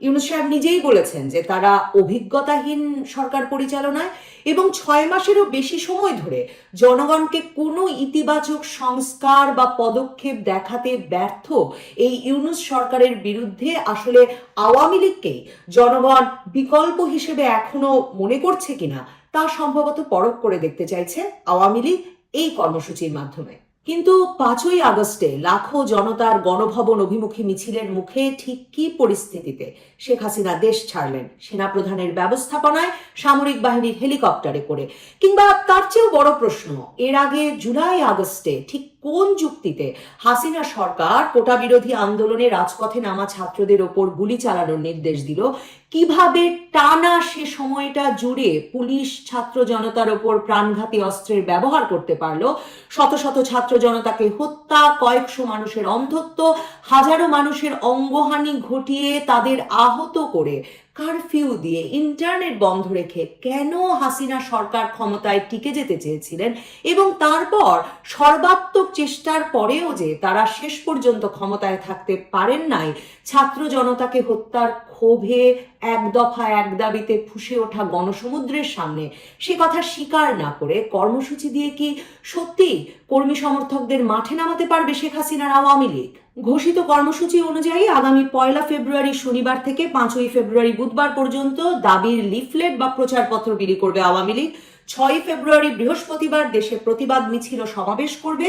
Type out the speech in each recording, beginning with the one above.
ইউনূস সাহেব নিজেই বলেছেন যে তারা অভিজ্ঞতাহীন সরকার পরিচালনায় এবং 6 মাসেরও বেশি সময় ধরে জনগণকে কোনো ইতিবাচক সংস্কার বা পদক্ষেপ দেখাতে ব্যর্থ এই ইউনূস সরকারের বিরুদ্ধে আসলে আওয়ামী লীগকেই জনগণ বিকল্প হিসেবে এখনো মনে করছে কিনা তা সম্ভবত পরখ করে দেখতে চাইছে আওয়ামী লীগ এই কর্মসূচির মাধ্যমে। কিন্তু 5ই আগস্টে লাখো জনতার গণভবন অভিমুখী মিছিলের মুখে ঠিক কী পরিস্থিতিতে শেখ হাসিনা দেশ ছাড়লেন? সেনাপ্রধানের ব্যবস্থাপনায়, সামরিক বাহিনীর হেলিকপ্টারে করে, কিংবা তার চেয়েও বড় প্রশ্ন, এর আগে জুলাই আগস্টে ঠিক কোন যুক্তিতে হাসিনা সরকার কোটা বিরোধী আন্দোলনে রাজপথে নামা ছাত্রদের ওপর গুলি চালানোর নির্দেশ দিল? কিভাবে টানা সে সময়টা জুড়ে পুলিশ ছাত্র জনতার ওপর প্রাণঘাতী অস্ত্রের ব্যবহার করতে পারলো? শত শত ছাত্র জনতাকে হত্যা, কয়েকশো মানুষের অন্ধত্ব, হাজারো মানুষের অঙ্গহানি ঘটিয়ে তাদের আহত করে, কারফিউ দিয়ে, ইন্টারনেট বন্ধ রেখে কেন হাসিনা সরকার ক্ষমতায় টিকে যেতে চেয়েছিলেন এবং তারপর সর্বাত্মক চেষ্টার পরেও যে তারা শেষ পর্যন্ত ক্ষমতায় থাকতে পারেন নাই, ছাত্র জনতাকে হত্যার ক্ষোভে এক দফা এক দাবিতে ফুঁসে ওঠা গণসমুদ্রের সামনে সে কথা স্বীকার না করে কর্মসূচি দিয়ে কি সত্যি কর্মী সমর্থকদের মাঠে নামাতে পারবে শেখ হাসিনার আওয়ামী লীগ? ঘোষিত কর্মসূচি অনুযায়ী আগামী 1 ফেব্রুয়ারি শনিবার থেকে 5ই ফেব্রুয়ারি বুধবার পর্যন্ত দাবির লিফলেট বা প্রচারপত্র বিলি করবে আওয়ামী লীগ। 6ই ফেব্রুয়ারি বৃহস্পতিবার দেশে প্রতিবাদ মিছিল ও সমাবেশ করবে।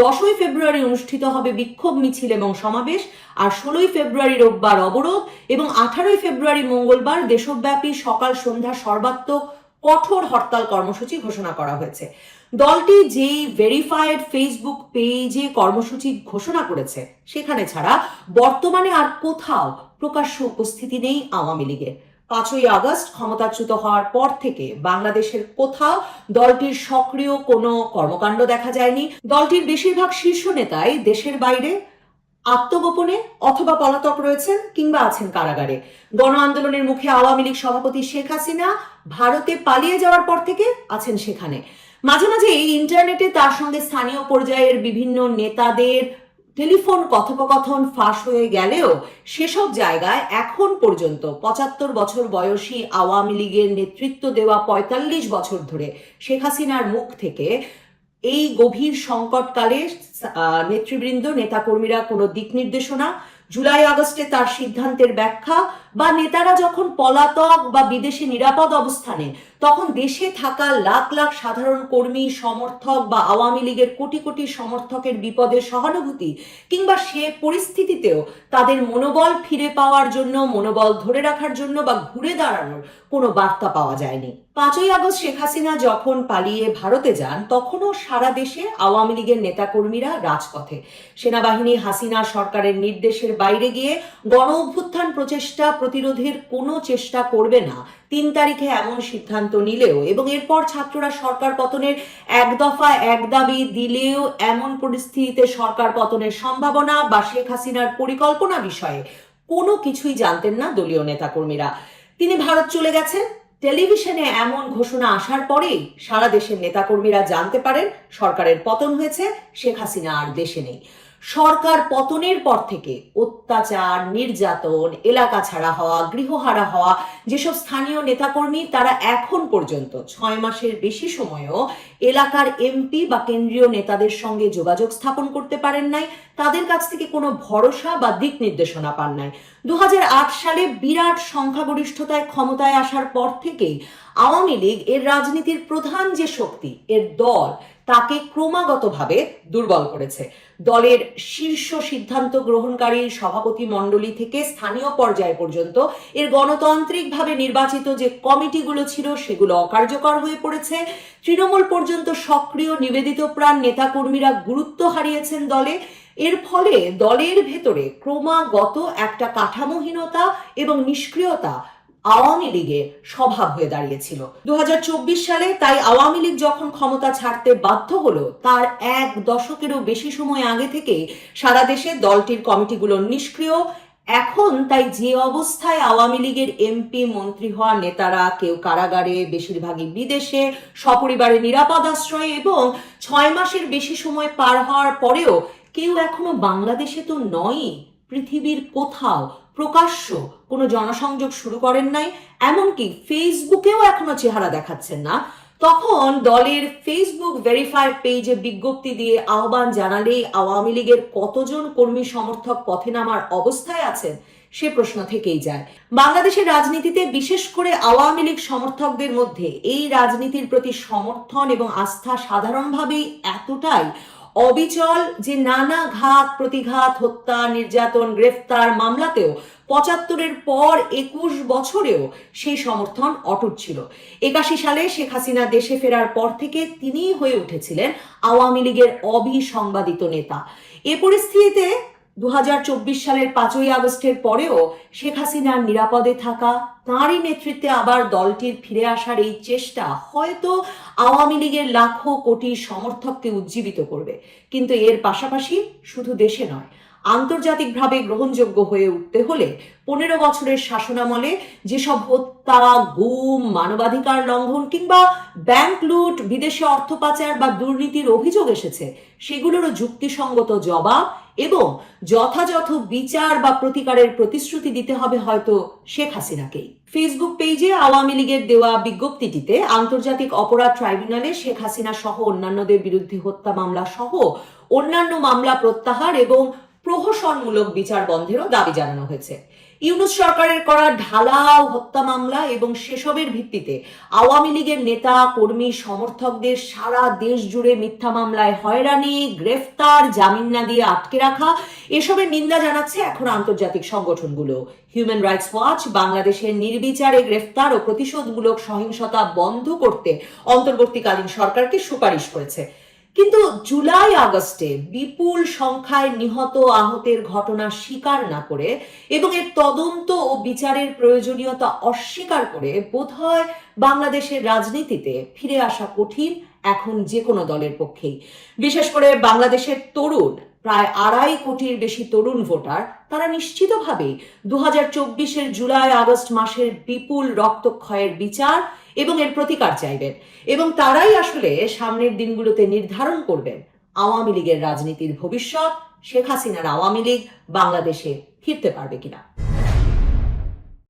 10ই ফেব্রুয়ারি অনুষ্ঠিত হবে বিক্ষোভ মিছিল এবং সমাবেশ। আর 16ই ফেব্রুয়ারি রোববার অবরোধ এবং 18ই ফেব্রুয়ারি মঙ্গলবার দেশব্যাপী সকাল সন্ধ্যা সর্বাত্মক কঠোর হরতাল কর্মসূচি ঘোষণা করা হয়েছে। দলটি যেই ভেরিফাইড ফেসবুক পেজে কর্মসূচি ঘোষণা করেছে সেখানে ছাড়া বর্তমানে আর কোথাও প্রকাশ্য উপস্থিতি নেই আওয়ামী লীগের। 5ই আগস্ট ক্ষমতাচ্যুত হওয়ার পর থেকে বাংলাদেশের কোথাও দলটির সক্রিয় কোনো কর্মকাণ্ড দেখা যায়নি। দলটির বেশিরভাগ শীর্ষ নেতাই দেশের বাইরে আত্মগোপনে অথবা পলাতক রয়েছেন কিংবা আছেন কারাগারে। গণ আন্দোলনের মুখে আওয়ামী লীগ সভাপতি শেখ হাসিনা ভারতে পালিয়ে যাওয়ার পর থেকে আছেন সেখানে। মাঝে মাঝে এই ইন্টারনেটে তার সঙ্গে স্থানীয় পর্যায়ের বিভিন্ন নেতাদের টেলিফোন কথোপকথন ফাঁস হয়ে গেলেও সেসব জায়গায় এখন পর্যন্ত 75 বছর বয়সী আওয়ামী লীগের নেতৃত্ব দেওয়া 45 বছর ধরে শেখ হাসিনার মুখ থেকে এই গভীর সংকটকালে নেতৃবৃন্দ, নেতাকর্মীরা কোনো দিক নির্দেশনা, জুলাই আগস্টে তার সিদ্ধান্তের ব্যাখ্যা বা নেতারা যখন পলাতক বা বিদেশে নিরাপদ অবস্থানে তখন দেশে থাকা লাখ লাখ সাধারণ কর্মী, সমর্থক বা আওয়ামী লীগের কোটি কোটি সমর্থকের বিপদের সহানুভূতি কিংবা সে পরিস্থিতিতেও তাদের মনোবল ফিরে পাওয়ার জন্য, মনোবল ধরে রাখার জন্য বা ঘুরে দাঁড়ানোর কোনো বার্তা পাওয়া যায়নি। 5ই আগস্ট শেখ হাসিনা যখন পালিয়ে ভারতে যান তখনও সারা দেশে আওয়ামী লীগের নেতাকর্মীরা রাজপথে। সেনাবাহিনী হাসিনা সরকারের নির্দেশের বাইরে গিয়ে গণ অভ্যুত্থান প্রচেষ্টা প্রতিরোধের কোনো চেষ্টা করবে না 3 তারিখে এমন সিদ্ধান্ত নিলেও এবং এরপর ছাত্ররা সরকার পতনের এক দফা এক দাবি দিলেও এমন পরিস্থিতিতে সরকার পতনের সম্ভাবনা বা শেখ হাসিনার পরিকল্পনা বিষয়ে কোনো কিছুই জানতেন না দলীয় নেতাকর্মীরা। তিনি ভারত চলে গেছেন। টেলিভিশনে এমন ঘোষণা আসার পরেই সারা দেশের নেতাকর্মীরা জানতে পারেন সরকারের পতন হয়েছে, শেখ হাসিনা আর দেশে নেই। সরকার পতনের পর থেকে অত্যাচার, নির্যাতন, এলাকা ছাড়া হওয়া, গৃহহারা হওয়া যেসব স্থানীয় নেতাকর্মী তারা এখন পর্যন্ত 6 মাসের বেশি সময়ও এলাকার এমপি বা কেন্দ্রীয় নেতাদের সঙ্গে যোগাযোগ স্থাপন করতে পারেন নাই, তাদের কাছ থেকে কোনো ভরসা বা দিক নির্দেশনা পান নাই। 2008 সালে বিরাট সংখ্যাগরিষ্ঠতায় ক্ষমতায় আসার পর থেকেই আওয়ামী লীগ এর রাজনীতির প্রধান যে শক্তি, এর দল, তাকে ক্রমাগতভাবে দুর্বল করেছে। দলের শীর্ষ সিদ্ধান্ত গ্রহণকারী সভাপতি মণ্ডলী থেকে স্থানীয় পর্যায় পর্যন্ত এর গণতান্ত্রিকভাবে নির্বাচিত যে কমিটিগুলো ছিল সেগুলো অকার্যকর হয়ে পড়েছে। তৃণমূল পর্যন্ত সক্রিয় নিবেদিত প্রাণ নেতাকর্মীরা গুরুত্ব হারিয়েছেন দলে। এর ফলে দলের ভেতরে ক্রমাগত একটা কাঠামোহীনতা এবং নিষ্ক্রিয়তা আওয়ামী লীগের স্বভাব হয়ে দাঁড়িয়েছিল। 2024 সালে তাই আওয়ামী লীগ যখন ক্ষমতা ছাড়তে বাধ্য হলো তার 1 দশকেরও বেশি সময় আগে থেকে সারা দেশে দলটির কমিটিগুলো নিষ্ক্রিয়। এখন তাই যে অবস্থায় আওয়ামী লীগের এমপি, মন্ত্রী হওয়া নেতারা কেউ কারাগারে, বেশিরভাগই বিদেশে, সপরিবারে নিরাপদ আশ্রয়ে এবং 6 মাসের বেশি সময় পার হওয়ার পরেও কেউ এখনো বাংলাদেশে তো নয়, পৃথিবীর কোথাও প্রকাশ্য কোনো জনসংযোগ শুরু করেন নাই, এমনকি ফেসবুকেও এখনো চেহারা দেখাচ্ছেন না, তখন দলের ফেসবুক ভেরিফাইড পেজে বিজ্ঞপ্তি দিয়ে আহ্বান জানালেই আওয়ামী লীগের কতজন কর্মী সমর্থক পথে নামার অবস্থায় আছেন সে প্রশ্ন থেকেই যায়। বাংলাদেশের রাজনীতিতে বিশেষ করে আওয়ামী লীগ সমর্থকদের মধ্যে এই রাজনীতির প্রতি সমর্থন এবং আস্থা সাধারণভাবেই এতটাই অবিচল যে নানা ঘাত প্রতিঘাত, হত্যা, নির্যাতন, গ্রেফতার মামলাতেও ৭৫-এর পর ২১ বছরেও সেই সমর্থন অটুট ছিল। ৮১ সালে শেখ হাসিনা দেশে ফেরার পর থেকে তিনিই হয়ে উঠেছিলেন আওয়ামী লীগের অবিসংবাদিত নেতা। এ পরিস্থিতিতে ২০২৪ সালের ৫ই আগস্টের পরেও শেখ হাসিনার নিরাপদে থাকা, তাঁরই নেতৃত্বে আবার দলটির ফিরে আসার এই চেষ্টা হয়তো আওয়ামী লীগের লাখো কোটি সমর্থককে উজ্জীবিত করবে। কিন্তু এর পাশাপাশি শুধু দেশে নয়, আন্তর্জাতিকভাবে গ্রহণযোগ্য হয়ে উঠতে হলে ১৫ বছরের শাসনামলে যেসব হত্যা, গুম, মানবাধিকার লঙ্ঘন কিংবা ব্যাংক লুট, বিদেশে অর্থ পাচার বা দুর্নীতির অভিযোগ এসেছে সেগুলোরও যুক্তিসঙ্গত জবাব এবং যথাযথ বিচার বা প্রতিকারের প্রতিশ্রুতি দিতে হবে হয়তো শেখ হাসিনাকেই। ফেসবুক পেজে আওয়ামী লীগের দেওয়া বিজ্ঞপ্তিটিতে আন্তর্জাতিক অপরাধ ট্রাইব্যুনালে শেখ হাসিনা সহ অন্যান্যদের বিরুদ্ধে হত্যা মামলা সহ অন্যান্য মামলা প্রত্যাহার এবং প্রহসনমূলক বিচার বন্ধেরও দাবি জানানো হয়েছে। ইউনূস সরকারের করা ঢালাও হত্যা মামলা এবং সেসবের ভিত্তিতে আওয়ামী লীগের নেতা, কর্মী, সমর্থকদের সারা দেশ জুড়ে মিথ্যা মামলায় হয়রানি, গ্রেফতার, জামিন না দিয়ে আটকে রাখা, এসবের নিন্দা জানাচ্ছে এখন আন্তর্জাতিক সংগঠনগুলো। হিউম্যান রাইটস ওয়াচ বাংলাদেশের নির্বিচারে গ্রেফতার ও প্রতিশোধমূলক সহিংসতা বন্ধ করতে অন্তর্বর্তীকালীন সরকারকে সুপারিশ করেছে। কিন্তু জুলাই আগস্টে বিপুল সংখ্যায় নিহত আহতের ঘটনা স্বীকার না করে এবং এর তদন্ত ও বিচারের প্রয়োজনীয়তা অস্বীকার করে বোধহয় বাংলাদেশের রাজনীতিতে ফিরে আসা কঠিন এখন যে কোনো দলের পক্ষেই। বিশেষ করে বাংলাদেশের তরুণ, প্রায় ২.৫ কোটির বেশি তরুণ ভোটার, তারা নিশ্চিতভাবেই ২০২৪-এর জুলাই আগস্ট মাসের বিপুল রক্তক্ষয়ের বিচার এবং এর প্রতিকার চাইবেন এবং তারাই আসলে সামনের দিনগুলোতে নির্ধারণ করবেন আওয়ামী লীগের রাজনীতির ভবিষ্যৎ, শেখ হাসিনার আওয়ামী লীগ বাংলাদেশে ফিরতে পারবে কিনা।